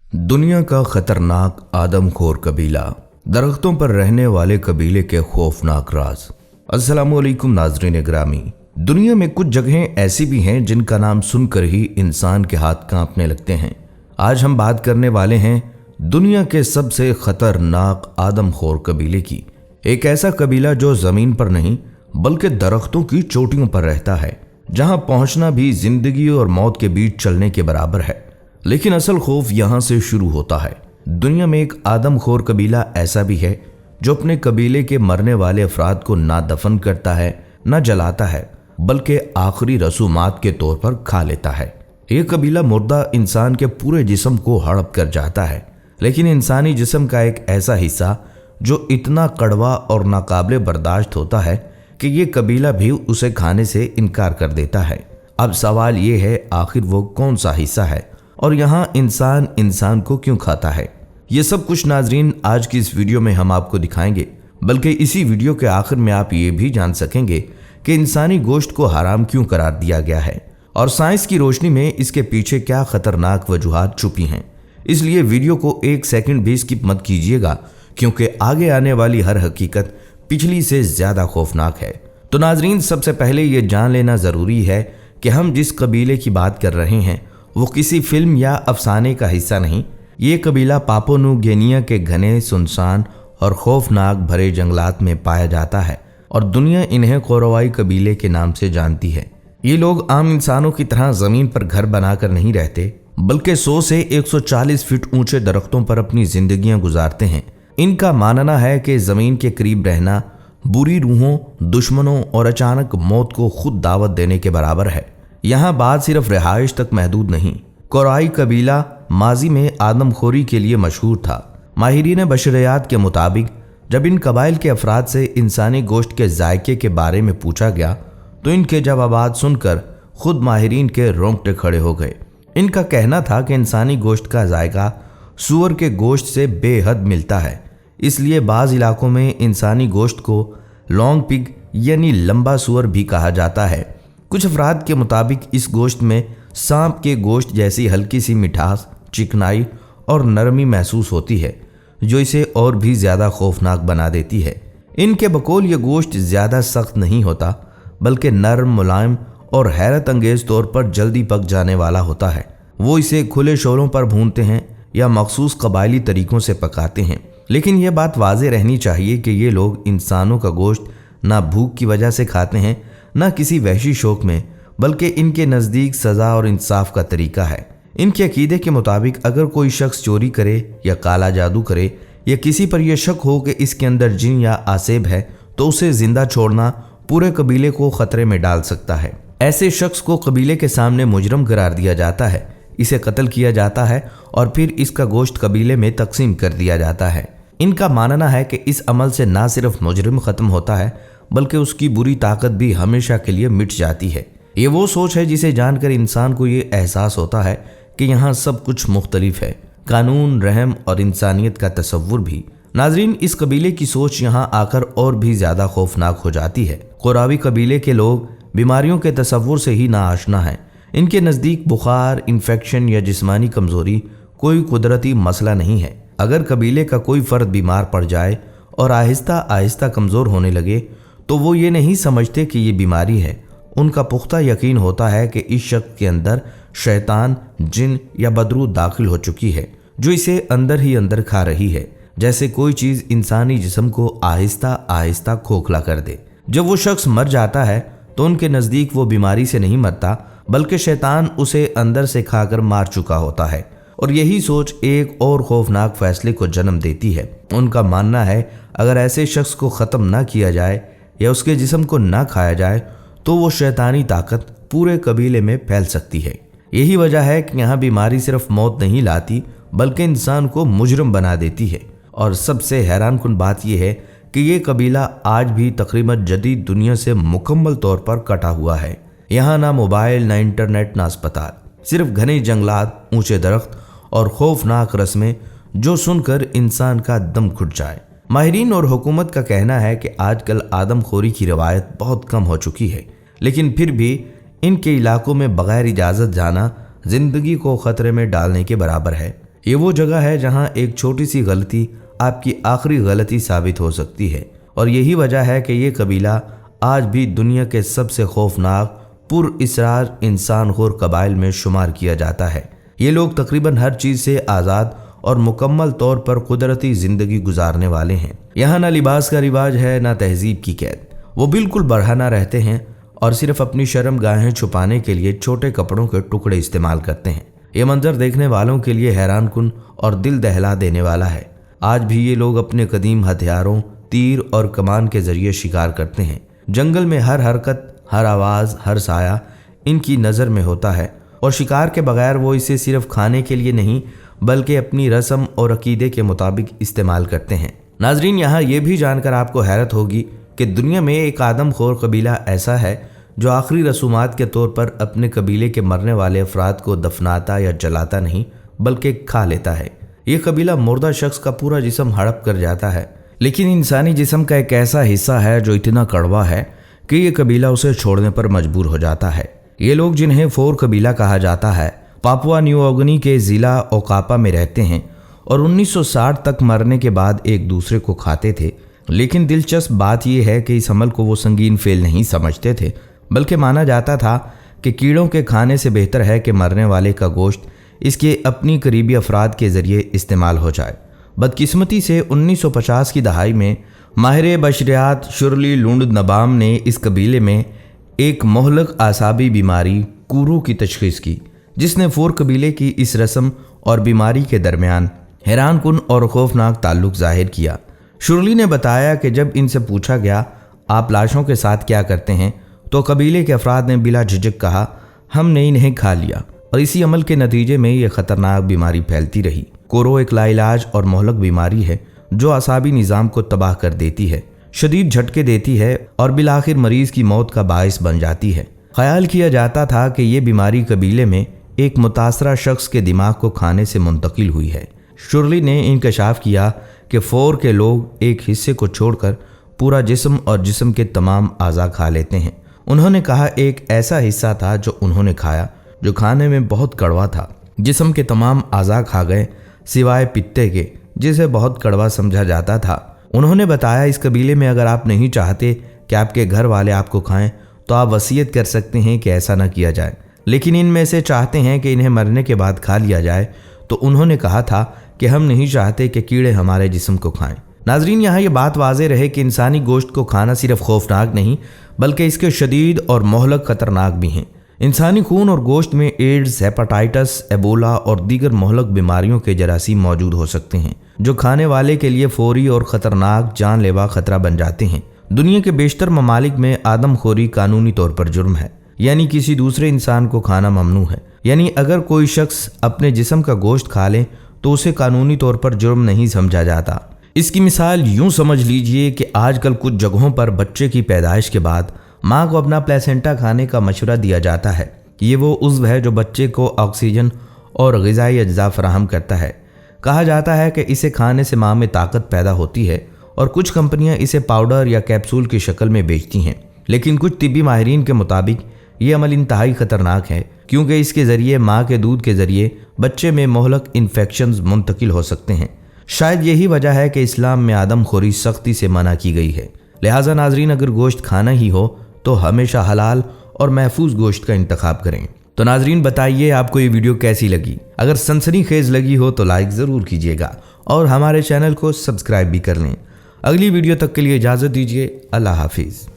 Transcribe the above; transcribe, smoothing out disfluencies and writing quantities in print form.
दुनिया का खतरनाक आदमखोर कबीला, दरख्तों पर रहने वाले कबीले के खौफनाक राज। अस्सलामुअलैकुम नाज़रीन ग्रामी। दुनिया में कुछ जगहें ऐसी भी हैं जिनका नाम सुनकर ही इंसान के हाथ कांपने लगते हैं। आज हम बात करने वाले हैं दुनिया के सबसे खतरनाक आदमखोर कबीले की। एक ऐसा कबीला जो जमीन पर नहीं बल्कि दरख्तों की चोटियों पर रहता है, जहां पहुंचना भी जिंदगी और मौत के बीच चलने के बराबर है। लेकिन असल खौफ यहां से शुरू होता है। दुनिया में एक आदमखोर कबीला ऐसा भी है जो अपने कबीले के मरने वाले अफराद को ना दफन करता है, ना जलाता है, बल्कि आखिरी रसूमात के तौर पर खा लेता है। ये कबीला मुर्दा इंसान के पूरे जिस्म को हड़प कर जाता है, लेकिन इंसानी जिस्म का एक ऐसा हिस्सा जो इतना कड़वा और नाकाबिले बर्दाश्त होता है कि ये कबीला भी उसे खाने से इनकार कर देता है। अब सवाल ये है, आखिर वो कौन सा हिस्सा है और यहाँ इंसान को क्यों खाता है? ये सब कुछ नाजरीन आज की इस वीडियो में हम आपको दिखाएंगे, बल्कि इसी वीडियो के आखिर में आप ये भी जान सकेंगे कि इंसानी गोश्त को हराम क्यों करार दिया गया है और साइंस की रोशनी में इसके पीछे क्या खतरनाक वजूहात छुपी हैं। इसलिए वीडियो को एक सेकंड भी स्किप मत कीजिएगा, क्योंकि आगे आने वाली हर हकीकत पिछली से ज्यादा खौफनाक है। तो नाजरीन, सबसे पहले ये जान लेना जरूरी है कि हम जिस कबीले की बात कर रहे हैं वो किसी फिल्म या अफसाने का हिस्सा नहीं। ये कबीला पापुआ न्यू गिनी के घने, सुनसान और खौफनाक भरे जंगलात में पाया जाता है और दुनिया इन्हें कोरवाई कबीले के नाम से जानती है। ये लोग आम इंसानों की तरह जमीन पर घर बनाकर नहीं रहते, बल्कि 100 से 140 फीट ऊंचे दरख्तों पर अपनी जिंदगियां गुजारते हैं। इनका मानना है कि जमीन के करीब रहना बुरी रूहों, दुश्मनों और अचानक मौत को खुद दावत देने के बराबर है। यहाँ बात सिर्फ रिहाइश तक महदूद नहीं। कोरवाई कबीला माजी में आदमखोरी के लिए मशहूर था। माहिरीन बशरियात के मुताबिक जब इन कबाइल के अफराद से इंसानी गोश्त के जायके के बारे में पूछा गया तो इनके जवाबात सुनकर खुद माहिरीन के रोंगटे खड़े हो गए। इनका कहना था कि इंसानी गोश्त का जायका सूअर के गोश्त से बेहद मिलता है, इसलिए बाज़ इलाकों में इंसानी गोश्त को लॉन्ग पिग यानी लंबा सूअर भी कहा जाता है। कुछ अफराद के मुताबिक इस गोश्त में सांप के गोश्त जैसी हल्की सी मिठास, चिकनाई और नरमी महसूस होती है, जो इसे और भी ज़्यादा खौफनाक बना देती है। इनके बकौल ये गोश्त ज़्यादा सख्त नहीं होता, बल्कि नरम, मुलायम और हैरत अंगेज तौर पर जल्दी पक जाने वाला होता है। वो इसे खुले शोलों पर भूनते हैं या मखसूस कबायली तरीक़ों से पकाते हैं। लेकिन यह बात वाज़ेह रहनी चाहिए कि ये लोग इंसानों का गोश्त ना भूख की वजह से खाते हैं, ना किसी वहशी शौक में, बल्कि इनके नज़दीक सज़ा और इंसाफ का तरीका है। इनके अकीदे के मुताबिक अगर कोई शख्स चोरी करे या काला जादू करे या किसी पर यह शक हो कि इसके अंदर जिन या आसेब है, तो उसे जिंदा छोड़ना पूरे कबीले को खतरे में डाल सकता है। ऐसे शख्स को कबीले के सामने मुजरम करार दिया जाता है, इसे कत्ल किया जाता है और फिर इसका गोश्त कबीले में तकसीम कर दिया जाता है। इनका मानना है कि इस अमल से ना सिर्फ मुजरिम ख़त्म होता है, बल्कि उसकी बुरी ताकत भी हमेशा के लिए मिट जाती है। ये वो सोच है जिसे जानकर इंसान को ये एहसास होता है कि यहाँ सब कुछ मुख्तलिफ है, कानून, रहम और इंसानियत का तसव्वुर भी। नाजरीन, इस कबीले की सोच यहाँ आकर और भी ज़्यादा खौफनाक हो जाती है। कोरवाई कबीले के लोग बीमारियों के तसव्वुर से ही नाआशना हैं। इनके नज़दीक बुखार, इन्फेक्शन या जिस्मानी कमज़ोरी कोई कुदरती मसला नहीं है। अगर कबीले का कोई फ़र्द बीमार पड़ जाए और आहिस्ता आहिस्ता कमज़ोर होने लगे तो वो ये नहीं समझते कि ये बीमारी है। उनका पुख्ता यकीन होता है कि इस शख्स के अंदर शैतान, जिन या बदरू दाखिल हो चुकी है, जो इसे अंदर ही अंदर खा रही है, जैसे कोई चीज़ इंसानी जिस्म को आहिस्ता आहिस्ता खोखला कर दे। जब वो शख्स मर जाता है तो उनके नज़दीक वो बीमारी से नहीं मरता, बल्कि शैतान उसे अंदर से खाकर मार चुका होता है। और यही सोच एक और खौफनाक फैसले को जन्म देती है। उनका मानना है अगर ऐसे शख्स को ख़त्म ना किया जाए या उसके जिस्म को ना खाया जाए तो वो शैतानी ताकत पूरे कबीले में फैल सकती है। यही वजह है कि यहाँ बीमारी सिर्फ मौत नहीं लाती, बल्कि इंसान को मुजरिम बना देती है। और सबसे हैरानकुन बात यह है कि ये कबीला आज भी तकरीबन जदीद दुनिया से मुकम्मल तौर पर कटा हुआ है। यहाँ ना मोबाइल, ना इंटरनेट, ना अस्पताल, सिर्फ घने जंगलात, ऊंचे दरख्त और खौफनाक रस्में जो सुनकर इंसान का दम घुट जाए। माहिरीन और हुकूमत का कहना है कि आजकल आदमखोरी की रवायत बहुत कम हो चुकी है, लेकिन फिर भी इनके इलाकों में बगैर इजाज़त जाना ज़िंदगी को ख़तरे में डालने के बराबर है। ये वो जगह है जहां एक छोटी सी गलती आपकी आखिरी गलती साबित हो सकती है, और यही वजह है कि ये कबीला आज भी दुनिया के सबसे खौफनाक पुरअसरार इंसानखोर कबाइल में शुमार किया जाता है। ये लोग तकरीबन हर चीज़ से आज़ाद और मुकम्मल तौर पर कुदरती ज़िंदगी गुजारने वाले हैं। यहाँ ना लिबास का रिवाज है, ना तहजीब की कैद। वो बिल्कुल बरहना रहते हैं और सिर्फ अपनी शर्म गाहें छुपाने के लिए छोटे कपड़ों के टुकड़े इस्तेमाल करते हैं। ये मंजर देखने वालों के लिए हैरान कुन और दिल दहला देने वाला है। आज भी ये लोग अपने कदीम हथियारों, तीर और कमान के जरिए शिकार करते हैं। जंगल में हर हरकत, हर आवाज़, हर साया इनकी नज़र में होता है, और शिकार के बगैर वो इसे सिर्फ खाने के लिए नहीं बल्कि अपनी रस्म और अकीदे के मुताबिक इस्तेमाल करते हैं। नाजरीन, यहाँ ये भी जानकर आपको हैरत होगी कि दुनिया में एक आदमखोर कबीला ऐसा है जो आखिरी रसूमात के तौर पर अपने कबीले के मरने वाले अफराद को दफनाता या जलाता नहीं बल्कि खा लेता है। ये कबीला मुर्दा शख्स का पूरा जिस्म हड़प कर जाता है, लेकिन इंसानी जिस्म का एक ऐसा हिस्सा है जो इतना कड़वा है कि ये कबीला उसे छोड़ने पर मजबूर हो जाता है। ये लोग, जिन्हें फोर कबीला कहा जाता है, पापुआ न्यू गिनी के ज़िला ओकापा में रहते हैं और 1960 तक मरने के बाद एक दूसरे को खाते थे। लेकिन दिलचस्प बात यह है कि इस अमल को वो संगीन फेल नहीं समझते थे, बल्कि माना जाता था कि कीड़ों के खाने से बेहतर है कि मरने वाले का गोश्त इसके अपनी करीबी अफराद के ज़रिए इस्तेमाल हो जाए। बदकिस्मती से 1950 की दहाई में माहिर बशरियात शुरली लुंड नबाम ने इस कबीले में एक मोहलक आसाबी बीमारी कूरू की तशखीस की, जिसने फोर कबीले की इस रस्म और बीमारी के दरमियान हैरान कुन और खौफनाक ताल्लुक जाहिर किया। शुरली ने बताया कि जब इनसे पूछा गया आप लाशों के साथ क्या करते हैं, तो कबीले के अफराद ने बिला झिझक कहा हमने इन्हें खा लिया, और इसी अमल के नतीजे में ये खतरनाक बीमारी फैलती रही। कोरो एक लाइलाज और मोहलक बीमारी है जो आसाबी निज़ाम को तबाह कर देती है, शदीद झटके देती है और बिलाखिर मरीज की मौत का बायस बन जाती है। ख्याल किया जाता था कि ये बीमारी कबीले में एक मुतासरा शख्स के दिमाग को खाने से मुंतकिल हुई है। शुरली ने इंकशाफ किया कि फोर के लोग एक हिस्से को छोड़कर पूरा जिस्म और जिस्म के तमाम आज़ा खा लेते हैं। उन्होंने कहा एक ऐसा हिस्सा था जो उन्होंने खाया जो खाने में बहुत कड़वा था। जिस्म के तमाम आज़ा खा गए सिवाय पित्ते के, जिसे बहुत कड़वा समझा जाता था। उन्होंने बताया इस कबीले में अगर आप नहीं चाहते कि आपके घर वाले आपको खाएं तो आप वसीयत कर सकते हैं कि ऐसा न किया जाए, लेकिन इनमें से चाहते हैं कि इन्हें मरने के बाद खा लिया जाए, तो उन्होंने कहा था कि हम नहीं चाहते कि कीड़े हमारे जिस्म को खाएं। नाजरीन, यहाँ ये बात वाज़े रहे कि इंसानी गोश्त को खाना सिर्फ खौफनाक नहीं बल्कि इसके शदीद और मोहलक खतरनाक भी हैं। इंसानी खून और गोश्त में एड्स, हेपाटाइटिस, एबोला और दीगर मोहलक बीमारियों के जरासीम मौजूद हो सकते हैं जो खाने वाले के लिए फौरी और ख़तरनाक जानलेवा खतरा बन जाते हैं। दुनिया के बेशतर ममालिक में आदमखोरी कानूनी तौर पर जुर्म है, यानी किसी दूसरे इंसान को खाना ममनू है। यानी अगर कोई शख्स अपने जिस्म का गोश्त खा ले तो उसे कानूनी तौर पर जुर्म नहीं समझा जाता। इसकी मिसाल यूँ समझ लीजिए कि आजकल कुछ जगहों पर बच्चे की पैदाइश के बाद माँ को अपना प्लेसेंटा खाने का मशवरा दिया जाता है। ये वो उज़्व है जो बच्चे को ऑक्सीजन और ग़िज़ाई अज्जा फराहम करता है। कहा जाता है कि इसे खाने से माँ में ताकत पैदा होती है, और कुछ कंपनियां इसे पाउडर या कैप्सूल की शक्ल में बेचती हैं। लेकिन कुछ तिब्बी माहिरीन के मुताबिक ये अमल इंतहाई ख़तरनाक है, क्योंकि इसके ज़रिए माँ के दूध के ज़रिए बच्चे में मोहलक इन्फेक्शंस मुंतकिल हो सकते हैं। शायद यही वजह है कि इस्लाम में आदमखोरी सख्ती से मना की गई है। लिहाजा नाजरीन, अगर गोश्त खाना ही हो तो हमेशा हलाल और महफूज गोश्त का इंतखाब करें। तो नाजरीन, बताइए आपको ये वीडियो कैसी लगी। अगर सनसनीखेज लगी हो तो लाइक ज़रूर कीजिएगा और हमारे चैनल को सब्सक्राइब भी कर लें। अगली वीडियो तक के लिए इजाज़त दीजिए। अल्लाह हाफिज़।